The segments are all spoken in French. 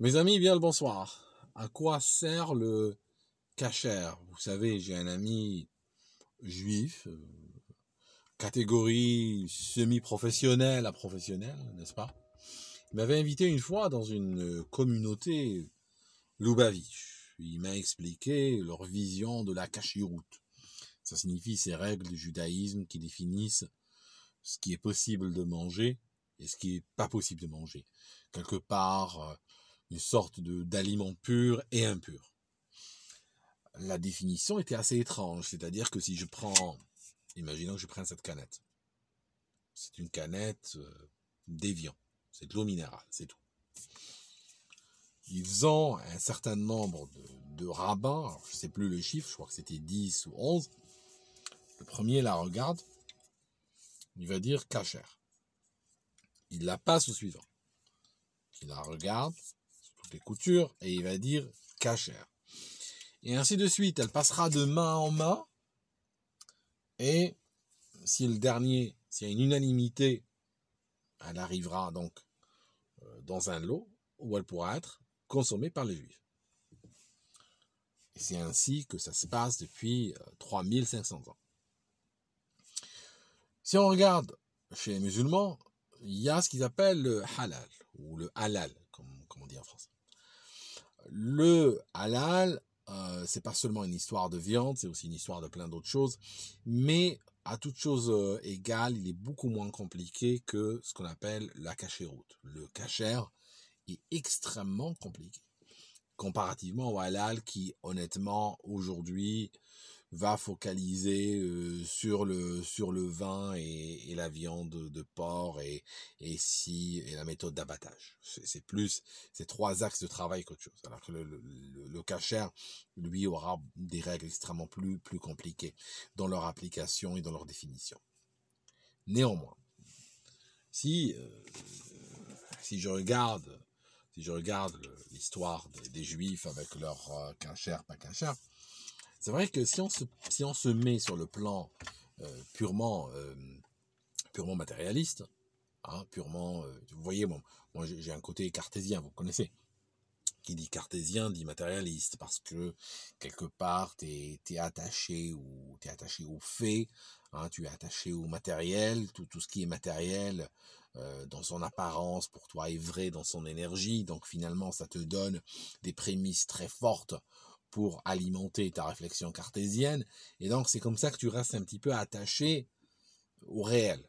Mes amis, bien le bonsoir. À quoi sert le kasher? Vous savez, j'ai un ami juif, catégorie semi-professionnelle à professionnelle, n'est-ce pas? Il m'avait invité une fois dans une communauté Lubavitch. Il m'a expliqué leur vision de la kashirout. Ça signifie ces règles du judaïsme qui définissent ce qui est possible de manger et ce qui est pas possible de manger. Quelque part, une sorte d'aliment pur et impur. La définition était assez étrange, c'est-à-dire que si je prends, imaginons que je prenne cette canette, c'est une canette d'Évian, c'est de l'eau minérale, c'est tout. Ils ont un certain nombre de rabbins, alors je ne sais plus le chiffre, je crois que c'était 10 ou 11, le premier la regarde, il va dire kasher. Il la passe au suivant. Il la regarde, sur toutes les coutures, et il va dire kasher. Et ainsi de suite, elle passera de main en main, et si le dernier, s'il y a une unanimité, elle arrivera donc dans un lot où elle pourra être consommée par les Juifs. Et c'est ainsi que ça se passe depuis 3500 ans. Si on regarde chez les musulmans, il y a ce qu'ils appellent le halal, ou le halal, comme on dit en français. Le halal, c'est pas seulement une histoire de viande, c'est aussi une histoire de plein d'autres choses, mais à toute chose égale, il est beaucoup moins compliqué que ce qu'on appelle la kashéroute. Le kasher est extrêmement compliqué, comparativement au halal qui, honnêtement, aujourd'hui, va focaliser sur le vin et la viande de porc et la méthode d'abattage. C'est plus ces trois axes de travail qu'autre chose. Alors que le kasher, lui, aura des règles extrêmement plus compliquées dans leur application et dans leur définition. Néanmoins, si je regarde l'histoire des Juifs avec leur kasher, pas kasher, c'est vrai que si on se met sur le plan purement matérialiste, hein, vous voyez, moi j'ai un côté cartésien, vous connaissez. Qui dit cartésien dit matérialiste parce que quelque part t'es attaché au fait, hein, tu es attaché au matériel, tout ce qui est matériel dans son apparence pour toi est vrai dans son énergie, donc finalement ça te donne des prémices très fortes pour alimenter ta réflexion cartésienne, et donc c'est comme ça que tu restes un petit peu attaché au réel,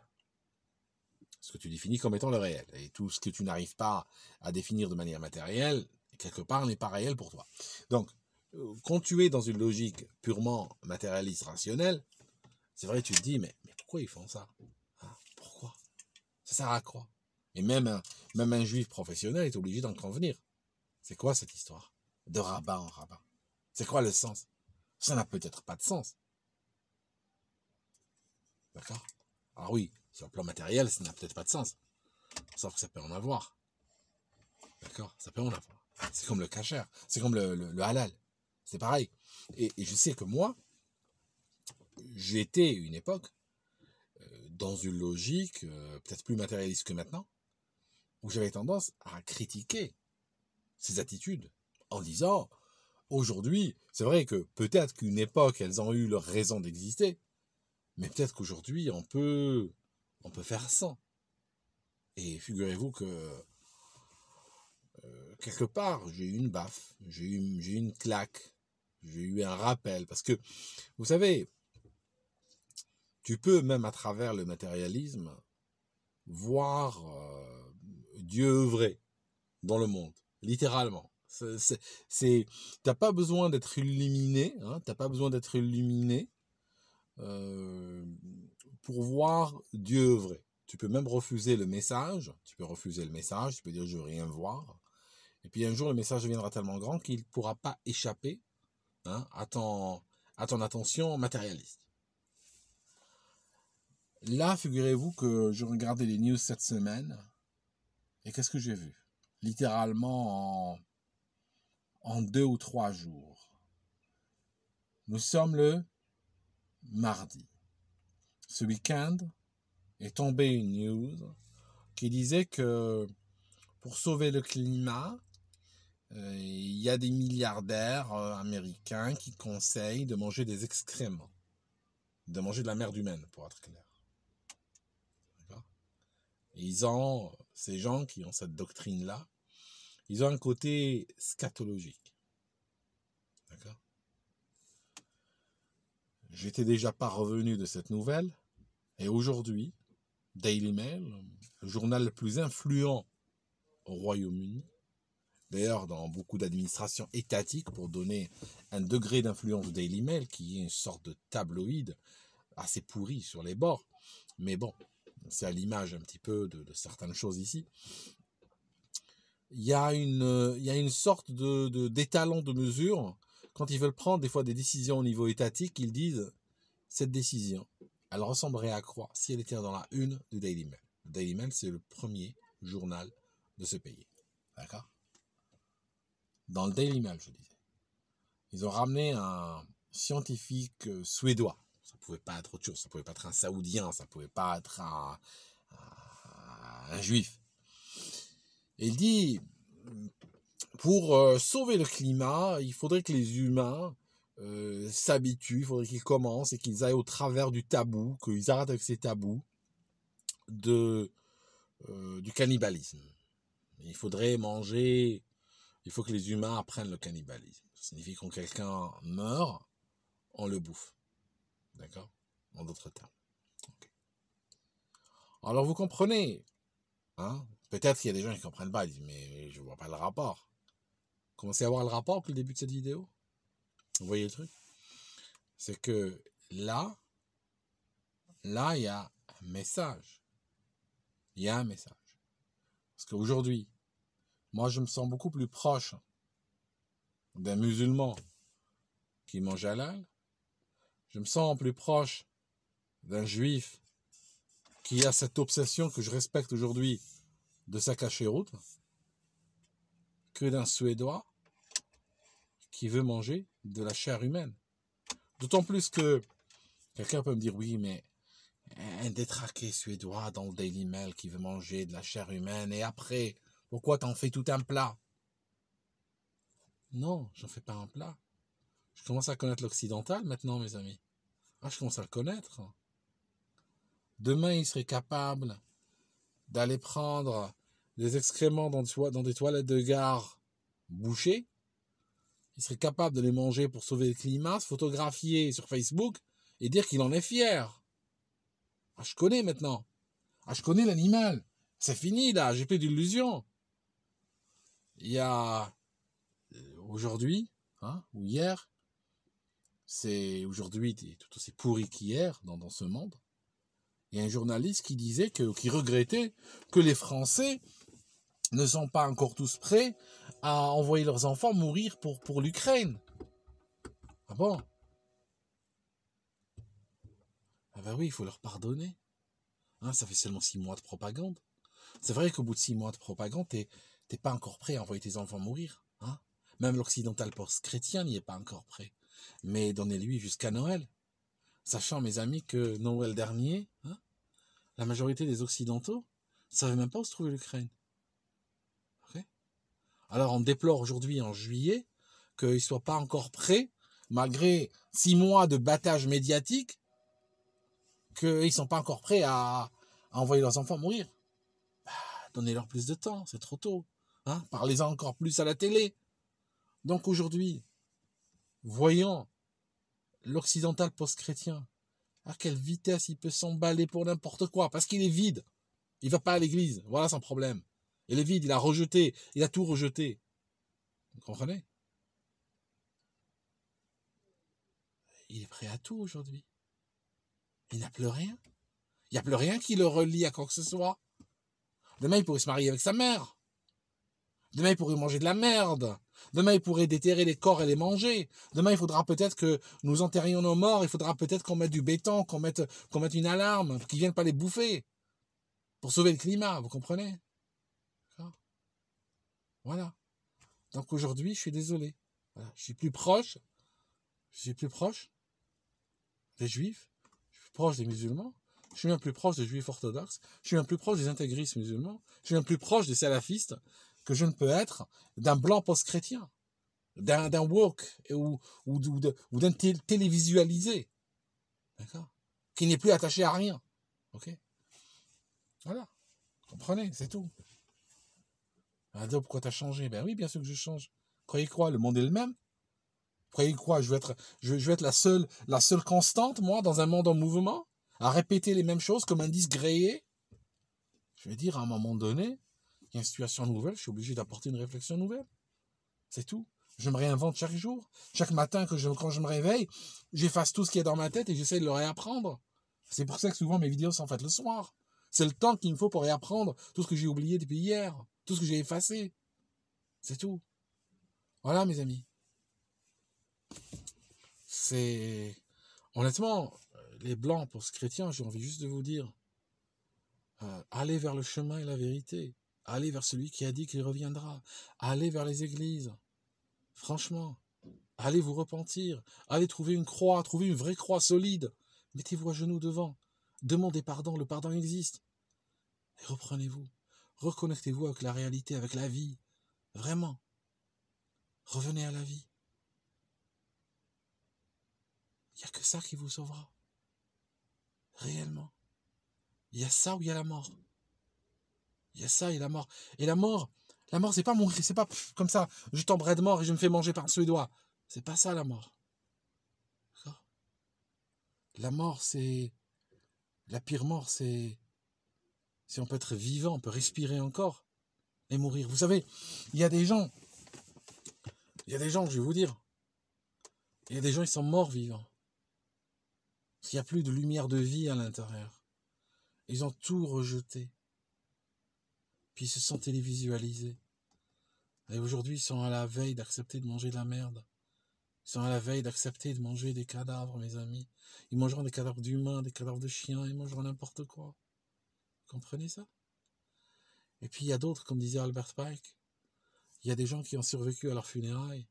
ce que tu définis comme étant le réel, et tout ce que tu n'arrives pas à définir de manière matérielle, quelque part n'est pas réel pour toi. Donc, quand tu es dans une logique purement matérialiste, rationnelle, c'est vrai, tu te dis, mais pourquoi ils font ça, hein? Pourquoi? Ça sert à quoi? Et même un juif professionnel est obligé d'en convenir. C'est quoi cette histoire de rabbin en rabbin? C'est quoi le sens? Ça n'a peut-être pas de sens. D'accord? Alors oui, sur le plan matériel, ça n'a peut-être pas de sens. Sauf que ça peut en avoir. D'accord? Ça peut en avoir. C'est comme le kasher. C'est comme le halal. C'est pareil. Et je sais que moi, j'étais une époque dans une logique peut-être plus matérialiste que maintenant, où j'avais tendance à critiquer ces attitudes en disant, aujourd'hui, c'est vrai que peut-être qu'une époque, elles ont eu leur raison d'exister, mais peut-être qu'aujourd'hui, on peut faire sans. Et figurez-vous que quelque part, j'ai eu une baffe, j'ai eu une claque, j'ai eu un rappel, parce que, vous savez, tu peux même à travers le matérialisme voir Dieu œuvrer dans le monde, littéralement. T'as pas besoin d'être illuminé, hein, t'as pas besoin d'être illuminé pour voir Dieu œuvrer. Tu peux même refuser le message, tu peux dire je veux rien voir, et puis un jour le message deviendra tellement grand qu'il ne pourra pas échapper, hein, à ton attention matérialiste. Là, figurez-vous que je regardais les news cette semaine, et qu'est-ce que j'ai vu? Littéralement en 2 ou 3 jours. Nous sommes le mardi. Ce week-end est tombée une news qui disait que pour sauver le climat, il y a des milliardaires américains qui conseillent de manger des excréments, de manger de la merde humaine, pour être clair. D'accord ? Et ces gens qui ont cette doctrine-là, ils ont un côté scatologique. D'accord ? J'étais déjà pas revenu de cette nouvelle, et aujourd'hui, Daily Mail, le journal le plus influent au Royaume-Uni, d'ailleurs dans beaucoup d'administrations étatiques, pour donner un degré d'influence au Daily Mail, qui est une sorte de tabloïd assez pourri sur les bords, mais bon, c'est à l'image un petit peu de certaines choses ici. Il y a une sorte d'étalon de mesure. Quand ils veulent prendre des fois des décisions au niveau étatique, ils disent cette décision, elle ressemblerait à quoi si elle était dans la une du Daily Mail. Le Daily Mail, c'est le premier journal de ce pays. D'accord ? Dans le Daily Mail, je disais. Ils ont ramené un scientifique suédois. Ça pouvait pas être autre chose. Ça pouvait pas être un saoudien. Ça pouvait pas être un juif. Et il dit, pour sauver le climat, il faudrait que les humains s'habituent, il faudrait qu'ils commencent et qu'ils aillent au travers du tabou, qu'ils arrêtent avec ces tabous du cannibalisme. Il faudrait manger, il faut que les humains apprennent le cannibalisme. Ça signifie que quand quelqu'un meurt, on le bouffe. D'accord ? En d'autres termes. Okay. Alors vous comprenez, hein ? Peut-être qu'il y a des gens qui ne comprennent pas, ils disent, mais je ne vois pas le rapport. Commencez à voir le rapport depuis le début de cette vidéo. Vous voyez le truc ? C'est que là, il y a un message. Il y a un message. Parce qu'aujourd'hui, moi, je me sens beaucoup plus proche d'un musulman qui mange halal. Je me sens plus proche d'un juif qui a cette obsession que je respecte aujourd'hui de sa cachéroute que d'un Suédois qui veut manger de la chair humaine. D'autant plus que quelqu'un peut me dire, oui, mais un détraqué suédois dans le Daily Mail qui veut manger de la chair humaine, et après, pourquoi t'en fais tout un plat ? Non, j'en fais pas un plat. Je commence à connaître l'occidental maintenant, mes amis. Ah, je commence à le connaître. Demain, il serait capable d'aller prendre des excréments dans des toilettes de gare bouchées. Il serait capable de les manger pour sauver le climat, se photographier sur Facebook et dire qu'il en est fier. Ah, je connais maintenant. Ah, je connais l'animal. C'est fini, là. J'ai plus d'illusions. Il y a aujourd'hui, ou hier, c'est aujourd'hui tout aussi pourri qu'hier dans ce monde. Il y a un journaliste qui disait qui regrettait que les Français ne sont pas encore tous prêts à envoyer leurs enfants mourir pour l'Ukraine. Ah bon ? Ah ben oui, il faut leur pardonner. Ça fait seulement 6 mois de propagande. C'est vrai qu'au bout de 6 mois de propagande, t'es pas encore prêt à envoyer tes enfants mourir. Même l'occidental post-chrétien n'y est pas encore prêt. Mais donnez-lui jusqu'à Noël. Sachant, mes amis, que Noël dernier, la majorité des Occidentaux ne savaient même pas où se trouvait l'Ukraine. Okay ? Alors on déplore aujourd'hui, en juillet, qu'ils ne soient pas encore prêts, malgré 6 mois de battage médiatique, qu'ils ne sont pas encore prêts à envoyer leurs enfants mourir. Donnez-leur plus de temps, c'est trop tôt. Parlez-en encore plus à la télé. Donc aujourd'hui, voyons l'occidental post-chrétien, à quelle vitesse il peut s'emballer pour n'importe quoi, parce qu'il est vide. Il ne va pas à l'église, voilà son problème. Il est vide, il a tout rejeté. Vous comprenez ? Il est prêt à tout aujourd'hui. Il n'a plus rien. Il n'y a plus rien qui le relie à quoi que ce soit. Demain, il pourrait se marier avec sa mère. Demain, il pourrait manger de la merde. Demain, il pourrait déterrer les corps et les manger. Demain, il faudra peut-être que nous enterrions nos morts. Il faudra peut-être qu'on mette du béton, qu'on mette une alarme, qu'ils ne viennent pas les bouffer. Pour sauver le climat, vous comprenez ? Voilà. Donc aujourd'hui, je suis désolé. Voilà. Je suis plus proche des juifs. Je suis plus proche des musulmans. Je suis même plus proche des juifs orthodoxes. Je suis même plus proche des intégristes musulmans. Je suis même plus proche des salafistes que je ne peux être d'un blanc post-chrétien, d'un woke ou d'un télévisualisé, d'accord, qui n'est plus attaché à rien. Ok, voilà, comprenez, c'est tout. Alors pourquoi t'as changé? Ben oui, bien sûr que je change. Croyez quoi? Le monde est le même? Croyez quoi? Je vais être la seule constante, moi, dans un monde en mouvement, à répéter les mêmes choses comme un disque grillé? Je vais dire, à un moment donné, il y a une situation nouvelle, je suis obligé d'apporter une réflexion nouvelle. C'est tout. Je me réinvente chaque jour. Chaque matin, quand je me réveille, j'efface tout ce qui est dans ma tête et j'essaie de le réapprendre. C'est pour ça que souvent mes vidéos sont faites le soir. C'est le temps qu'il me faut pour réapprendre tout ce que j'ai oublié depuis hier, tout ce que j'ai effacé. C'est tout. Voilà, mes amis. C'est... Honnêtement, les blancs post-chrétiens, j'ai envie juste de vous dire, allez vers le chemin et la vérité. Allez vers celui qui a dit qu'il reviendra. Allez vers les églises. Franchement, allez vous repentir. Allez trouver une croix, trouver une vraie croix solide. Mettez-vous à genoux devant. Demandez pardon, le pardon existe. Et reprenez-vous. Reconnectez-vous avec la réalité, avec la vie. Vraiment. Revenez à la vie. Il n'y a que ça qui vous sauvera. Réellement. Il y a ça ou il y a la mort. Il y a ça et la mort. Et la mort, c'est pas mourir, c'est pas comme ça, je tombe de mort et je me fais manger par un Suédois. C'est pas ça la mort. D'accord ? La mort, c'est... La pire mort, c'est... Si on peut être vivant, on peut respirer encore et mourir. Vous savez, il y a des gens, je vais vous dire, il y a des gens, ils sont morts vivants. Parce qu'il n'y a plus de lumière de vie à l'intérieur. Ils ont tout rejeté. Puis ils se sont télévisualisés. Et aujourd'hui, ils sont à la veille d'accepter de manger de la merde. Ils sont à la veille d'accepter de manger des cadavres, mes amis. Ils mangeront des cadavres d'humains, des cadavres de chiens, ils mangeront n'importe quoi. Vous comprenez ça? Et puis il y a d'autres, comme disait Albert Pike, il y a des gens qui ont survécu à leurs funérailles.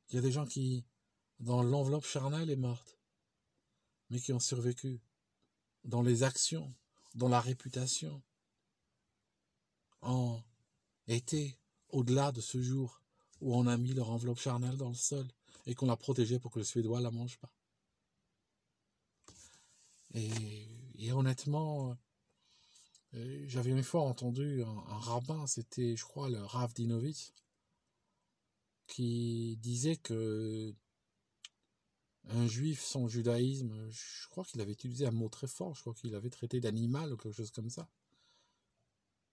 Il y a des gens qui, dans l'enveloppe charnelle, est morte, mais qui ont survécu dans les actions, dans la réputation, ont été au-delà de ce jour où on a mis leur enveloppe charnelle dans le sol et qu'on l'a protégée pour que le Suédois ne la mange pas. Et honnêtement, j'avais une fois entendu un rabbin, c'était je crois le Rav Dinovitz, qui disait que un juif sans judaïsme, je crois qu'il avait utilisé un mot très fort, je crois qu'il avait traité d'animal ou quelque chose comme ça.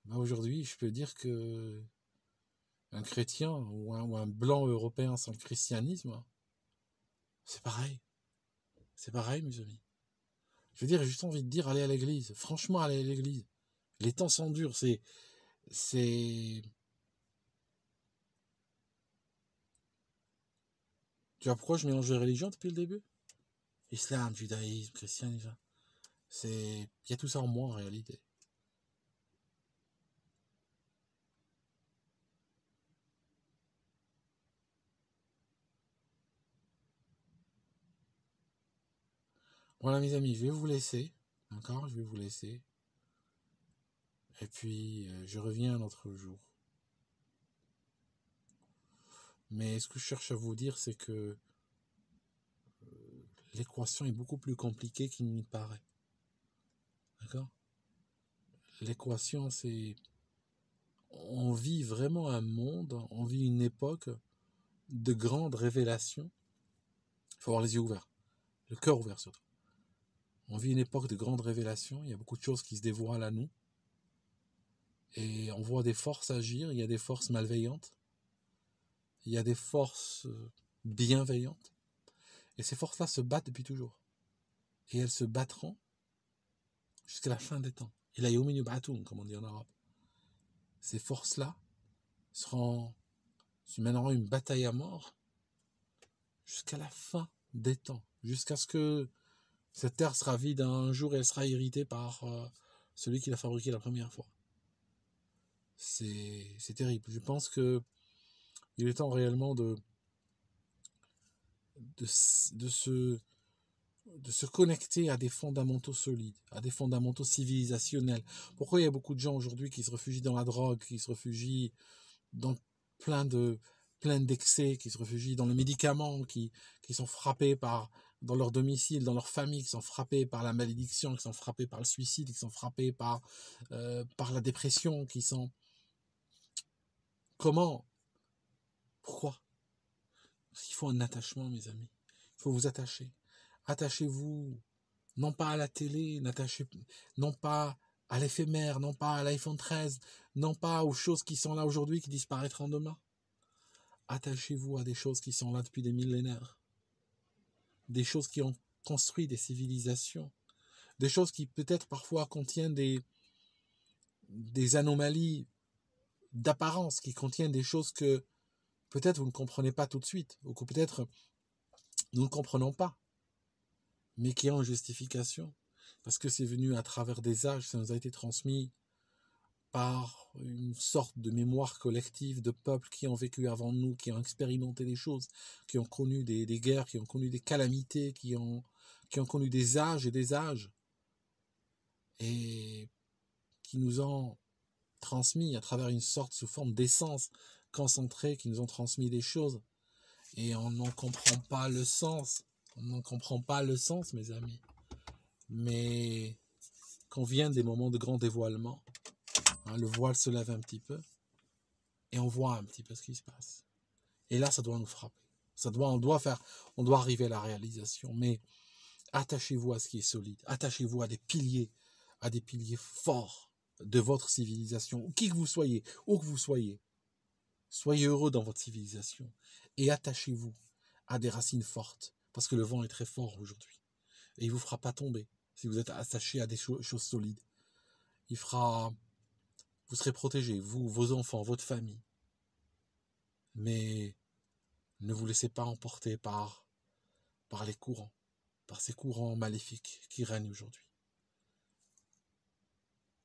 Mais aujourd'hui, je peux dire que un chrétien ou un blanc européen sans le christianisme, c'est pareil. C'est pareil, mes amis. Je veux dire, j'ai juste envie de dire, allez à l'église. Franchement, allez à l'église. Les temps sont durs, c'est... Tu vois pourquoi je mélange les religions depuis le début? Islam, judaïsme, christianisme. Il y a tout ça en moi en réalité. Voilà mes amis, je vais vous laisser. D'accord, je vais vous laisser. Et puis, je reviens un autre jour. Mais ce que je cherche à vous dire, c'est que l'équation est beaucoup plus compliquée qu'il n'y paraît. D'accord? L'équation, c'est... On vit vraiment un monde, on vit une époque de grandes révélations. Il faut avoir les yeux ouverts, le cœur ouvert surtout. On vit une époque de grandes révélations, il y a beaucoup de choses qui se dévoilent à nous. Et on voit des forces agir, il y a des forces malveillantes, il y a des forces bienveillantes. Et ces forces-là se battent depuis toujours. Et elles se battront jusqu'à la fin des temps. Il a yomin yub'atoun, comme on dit en arabe. Ces forces-là se mèneront une bataille à mort jusqu'à la fin des temps. Jusqu'à ce que cette terre sera vide un jour et elle sera héritée par celui qui l'a fabriquée la première fois. C'est terrible. Je pense que il est temps réellement de de se connecter à des fondamentaux solides, à des fondamentaux civilisationnels. Pourquoi il y a beaucoup de gens aujourd'hui qui se réfugient dans la drogue, qui se réfugient dans plein d'excès, qui se réfugient dans le médicament, qui sont frappés dans leur domicile, dans leur famille, qui sont frappés par la malédiction, qui sont frappés par le suicide, qui sont frappés par la dépression, qui sont... Comment? Pourquoi? Parce qu'il faut un attachement, mes amis. Il faut vous attacher. Attachez-vous, non pas à la télé, non pas à l'éphémère, non pas à l'iPhone 13, non pas aux choses qui sont là aujourd'hui, qui disparaîtront demain. Attachez-vous à des choses qui sont là depuis des millénaires. Des choses qui ont construit des civilisations. Des choses qui peut-être parfois contiennent des anomalies d'apparence, qui contiennent des choses que peut-être vous ne comprenez pas tout de suite, ou que peut-être nous ne comprenons pas, mais qui ont une justification. Parce que c'est venu à travers des âges, ça nous a été transmis par une sorte de mémoire collective de peuples qui ont vécu avant nous, qui ont expérimenté des choses, qui ont connu des guerres, qui ont connu des calamités, qui ont connu des âges et des âges, et qui nous ont transmis à travers une sorte sous forme d'essence concentrée, qui nous ont transmis des choses, et on n'en comprend pas le sens. On n'en comprend pas le sens, mes amis. Mais quand viennent des moments de grand dévoilement, le voile se lève un petit peu et on voit un petit peu ce qui se passe. Et là, ça doit nous frapper. On doit arriver à la réalisation. Mais attachez-vous à ce qui est solide. Attachez-vous à des piliers forts de votre civilisation. Qui que vous soyez, où que vous soyez. Soyez heureux dans votre civilisation. Et attachez-vous à des racines fortes. Parce que le vent est très fort aujourd'hui. Et il ne vous fera pas tomber si vous êtes attaché à des choses solides. Vous serez protégés, vous, vos enfants, votre famille. Mais ne vous laissez pas emporter par les courants, par ces courants maléfiques qui règnent aujourd'hui.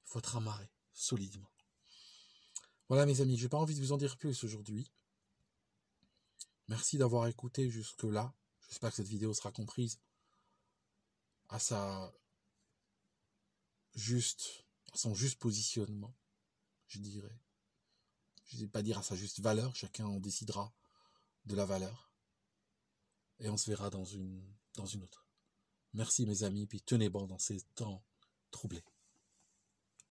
Il faut être amarré solidement. Voilà mes amis, je n'ai pas envie de vous en dire plus aujourd'hui. Merci d'avoir écouté jusque-là. J'espère que cette vidéo sera comprise à son juste positionnement, je dirais. Je ne vais pas dire à sa juste valeur, chacun en décidera de la valeur. Et on se verra dans une autre. Merci mes amis, puis tenez bon dans ces temps troublés.